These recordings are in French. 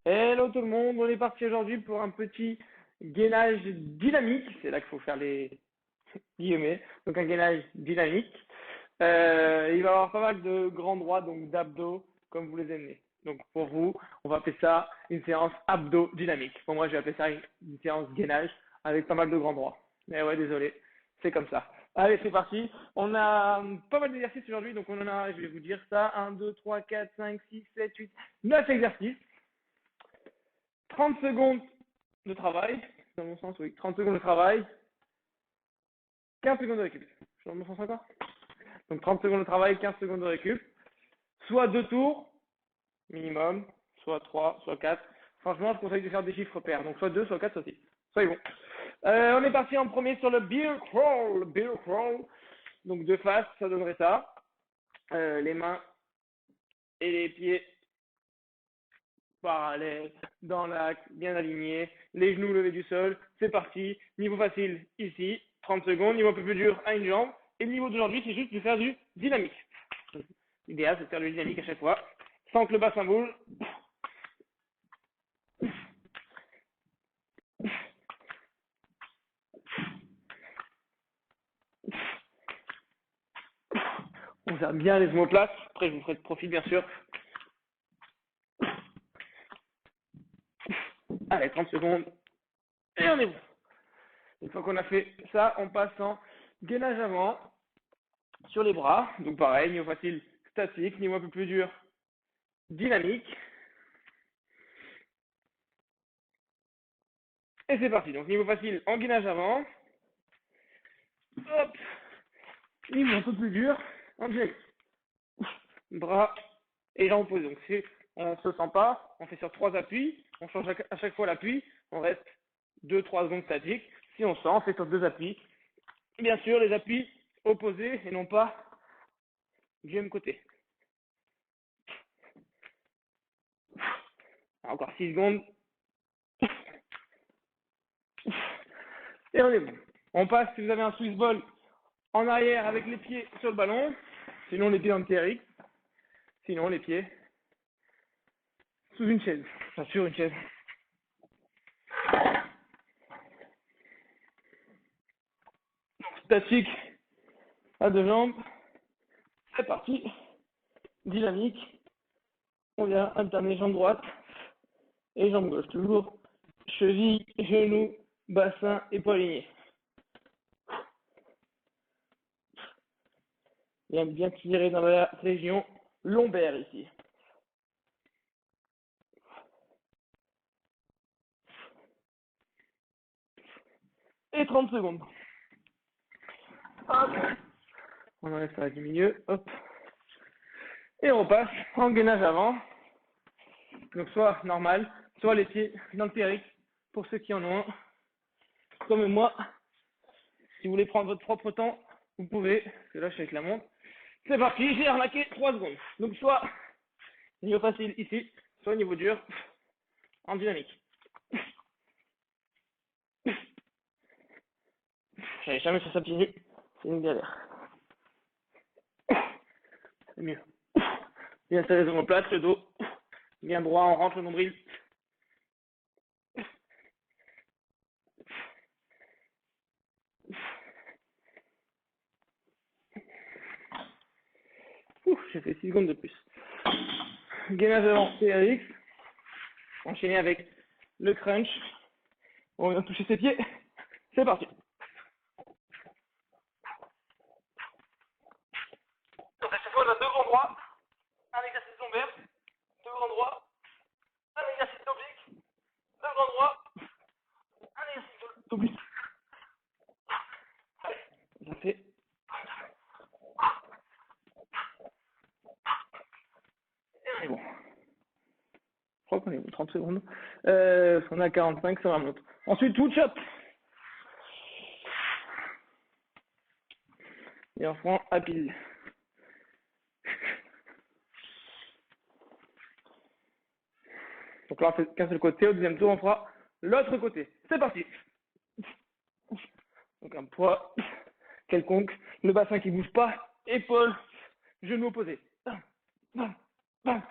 Hello tout le monde, on est parti aujourd'hui pour un petit gainage dynamique. C'est là qu'il faut faire les guillemets. Donc un gainage dynamique. Il va y avoir pas mal de grands droits, donc d'abdos, comme vous les aimez. Donc pour vous, on va appeler ça une séance abdos dynamique. Pour moi, je vais appeler ça une séance gainage avec pas mal de grands droits. Mais ouais, désolé, c'est comme ça. Allez, c'est parti. On a pas mal d'exercices aujourd'hui, donc on en a, je vais vous dire ça, 1, 2, 3, 4, 5, 6, 7, 8, 9 exercices. 30 secondes de travail, dans mon sens, oui, 30 secondes de travail, 15 secondes de récup. Je suis dans mon sens encore. Donc 30 secondes de travail, 15 secondes de récup. Soit 2 tours, minimum, soit 3, soit 4. Franchement, je conseille de faire des chiffres pairs. Donc soit 2, soit 4, soit 6. Soyez bon. On est parti en premier sur le bear crawl. Bear crawl. Donc de face, ça donnerait ça. Les mains et les pieds parallèles, dans l'axe, bien alignés, les genoux levés du sol, c'est parti. Niveau facile, ici, 30 secondes. Niveau un peu plus dur, à une jambe. Et le niveau d'aujourd'hui, c'est juste de faire du dynamique. L'idéal, c'est de faire du dynamique à chaque fois, sans que le bassin bouge. On serre bien les omoplates. Après, je vous ferai de profil, bien sûr. Allez, 30 secondes. Et on est bon. Une fois qu'on a fait ça, on passe en gainage avant sur les bras. Donc pareil, niveau facile, statique. Niveau un peu plus dur, dynamique. Et c'est parti. Donc niveau facile, en gainage avant. Hop. Niveau un peu plus dur, en dynamique. Bras et jambes opposées. Donc si on ne se sent pas, on fait sur 3 appuis. On change à chaque fois l'appui. On reste 2-3 secondes statiques. Si on sent, on fait sur 2 appuis. Et bien sûr, les appuis opposés et non pas du même côté. Encore 6 secondes. Et on est bon. On passe, si vous avez un Swiss ball, en arrière avec les pieds sur le ballon. Sinon, les pieds dans le TRX. Sinon, les pieds sous une chaise. Enfin, sur une chaise. Donc, statique à 2 jambes. C'est parti. Dynamique. On vient alterner jambe droite et jambe gauche. Toujours cheville, genou, bassin et poignet. Bien tirer dans la région lombaire ici. Et 30 secondes. Hop. On enlève ça du milieu. Hop. Et on repasse en gainage avant. Donc soit normal, soit les pieds dans le TRX pour ceux qui en ont un. Comme moi, si vous voulez prendre votre propre temps, vous pouvez, parce que là je suis avec la montre. C'est parti, j'ai arnaqué 3 secondes. Donc soit niveau facile ici, soit niveau dur en dynamique. J'avais jamais fait ça pieds nus, c'est une galère. C'est mieux. Bien serrer les omoplates, le dos, bien droit, on rentre le nombril. J'ai fait 6 secondes de plus. Gainage avant, TRX. Enchaîner avec le crunch. On vient toucher ses pieds. C'est parti. Donc à chaque fois, on a 2 grands droits. Un exercice lombaire. 2 grands droits. Un exercice oblique. 2 grands droits. Un exercice d'oblique. Allez, ça fait. Et on est bon. Je crois qu'on est bon, 30 secondes. On est à 45, ça remonte. Ensuite, wood chop. Et on prend à pile. Donc là, on fait qu'un seul côté. Au deuxième tour, on fera l'autre côté. C'est parti. Donc un poids quelconque. Le bassin qui bouge pas. Épaules, genoux opposés. Bam, bam, bam.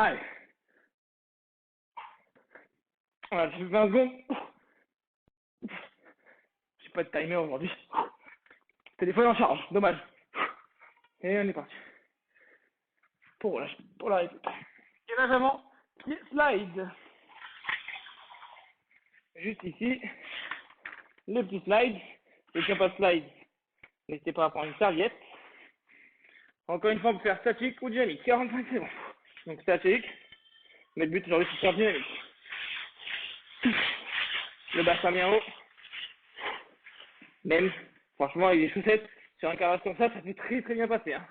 Allez. Voilà, je fais 20 secondes. J'ai pas de timer aujourd'hui. Téléphone en charge, dommage. Et on est parti. Pour la répète. Gainage avant, pied slide. Juste ici, le petit slide. Et qui n'a pas de slide, n'hésitez pas à prendre une serviette. Encore une fois, pour faire statique ou dynamique. 45 secondes. Donc statique, mais le but aujourd'hui c'est de faire dynamique. Le bassin bien haut. Même, franchement, avec des chaussettes, sur un carrage comme ça peut très très bien passer. Hein.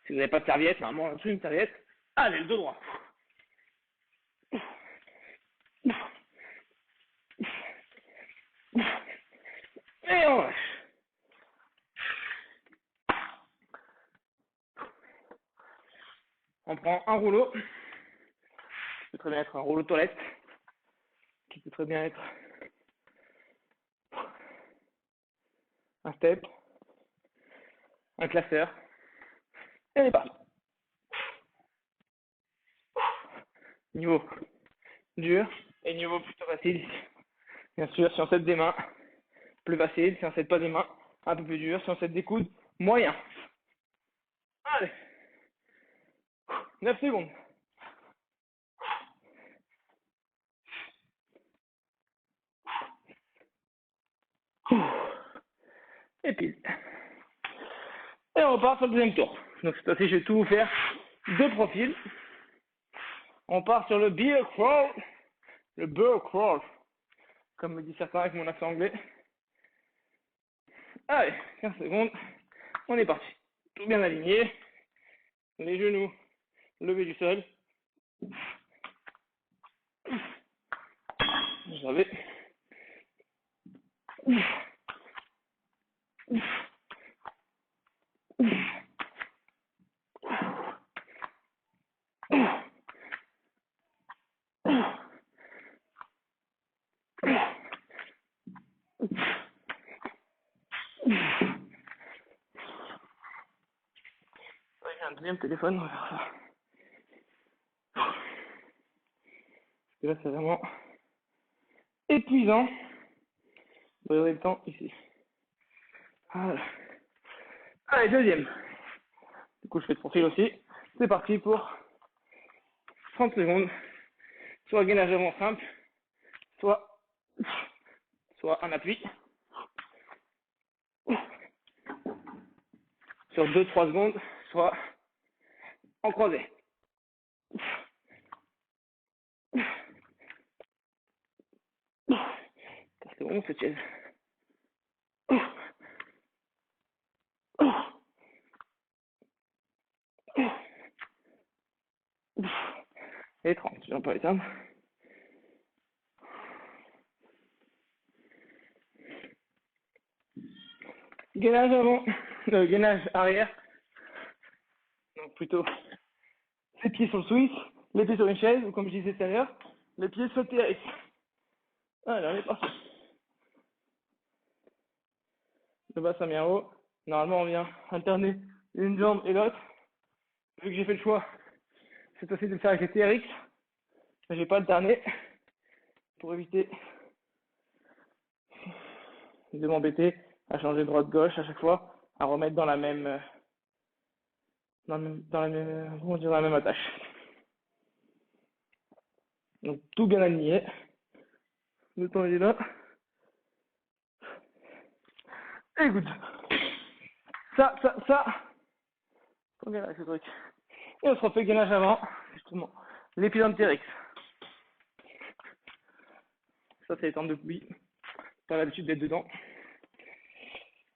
Si vous n'avez pas de serviette, normalement, on une serviette. Allez, le dos droit. Et on lâche. On prend un rouleau. Qui peut très bien être un rouleau de toilette. Qui peut très bien être un step. Un classeur. Et on est parti. Niveau dur et niveau plutôt facile. Bien sûr, si on s'aide des mains, plus facile. Si on s'aide pas des mains, un peu plus dur. Si on s'aide des coudes, moyen. Allez. 9 secondes. Et pile. Et on repart sur le deuxième tour. Donc cette fois-ci, je vais tout vous faire de profil. On part sur le bear crawl. Le bear crawl. Comme me dit certains avec mon accent anglais. Allez, 15 secondes. On est parti. Tout bien aligné. Les genoux levés du sol. Vous avez. J'ai un deuxième téléphone, on va faire ça. Parce que là, c'est vraiment épuisant. Vous aurez le temps ici. Voilà. Allez, deuxième. Du coup, je fais de profil aussi. C'est parti pour 30 secondes. Soit gainage avant simple, soit un appui. Sur 2-3 secondes, soit en croisé. C'est bon cette chaise. Et 30, je vais pas éteindre. Gainage avant, gainage arrière. Donc plutôt les pieds sur le Swiss, les pieds sur une chaise, ou comme je disais tout à l'heure, les pieds sur le TRX. Allez, on est parti. Le bassin bien haut. Normalement, on vient alterner une jambe et l'autre. Vu que j'ai fait le choix, c'est aussi de le faire avec les TRX. Mais j'ai pas alterné pour éviter de m'embêter à changer droite-gauche à chaque fois, à remettre dans la même, dans la même attache. Donc tout bien aligné. Le temps il est là. Et écoute, ça. Faut bien avec ce truc. Et on se refait gainage avant, justement. Les pieds dans le TRX. Ça, c'est les temps de pluie. Pas l'habitude d'être dedans.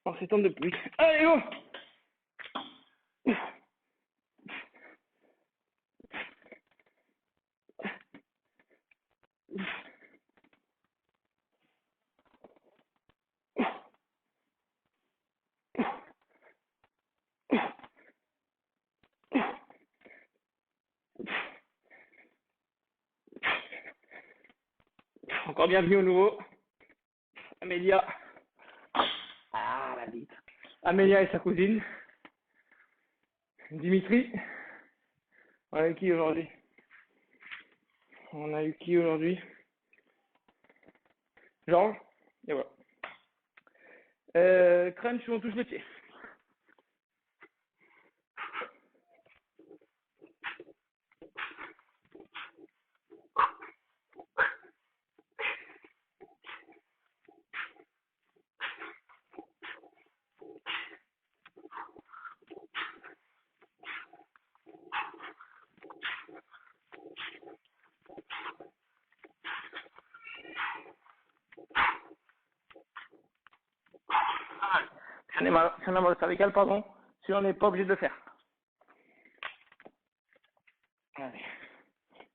Alors, c'est temps de pluie. Allez, go! Encore bienvenue au nouveau. Amélia. Ah, la bite. Amélia et sa cousine. Dimitri, on a eu qui aujourd'hui? On a eu qui aujourd'hui? Georges, et voilà. Crunch où on touche les pieds. Si on a mal au cervical, pardon, si on n'est pas obligé de le faire. Allez.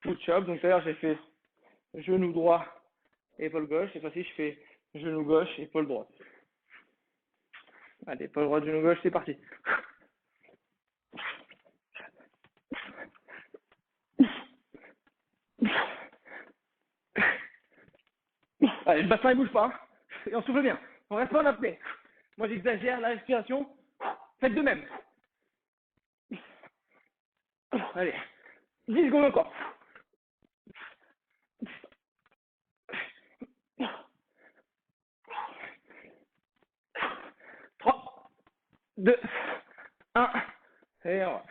Push-up, donc tout à l'heure j'ai fait genou droit, épaule gauche, et fois-ci je fais genou gauche, épaule droite. Allez, épaule droite, genou gauche, c'est parti. Allez, le bassin il bouge pas, hein. Et on souffle bien, on reste pas en apnée. Moi j'exagère la respiration, faites de même. Allez, 10 secondes encore. 3, 2, 1, et on va.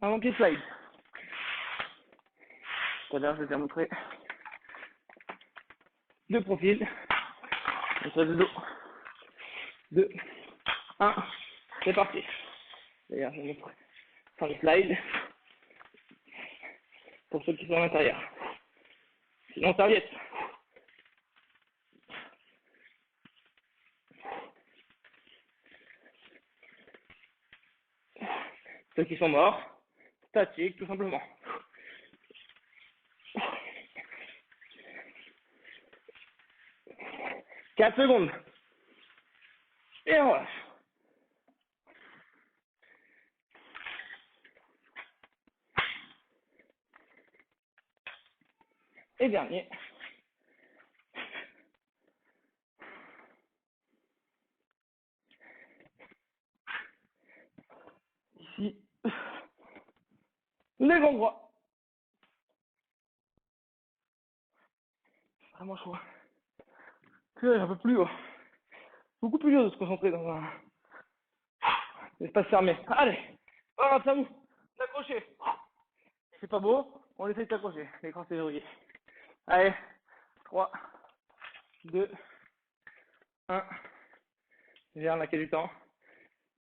Avant pied slide. Tout à l'heure, je vais te montrer deux profils. Et ça de dos. 2, 1, c'est parti. D'ailleurs, je vais montrer sans le slide pour ceux qui sont à l'intérieur. Sinon, serviette. Ceux qui sont morts, statique, tout simplement. 4 secondes. Et on relâche. Et dernier. Ici. Les endroits. Vraiment chaud. C'est un peu plus haut. Beaucoup plus dur de se concentrer dans un espace fermé. Allez. Oh, ça vous. T'accrocher. C'est pas beau. On essaie de t'accrocher. L'écran c'est verrouillé. Allez. 3, 2, 1. Viens, on a quel du temps.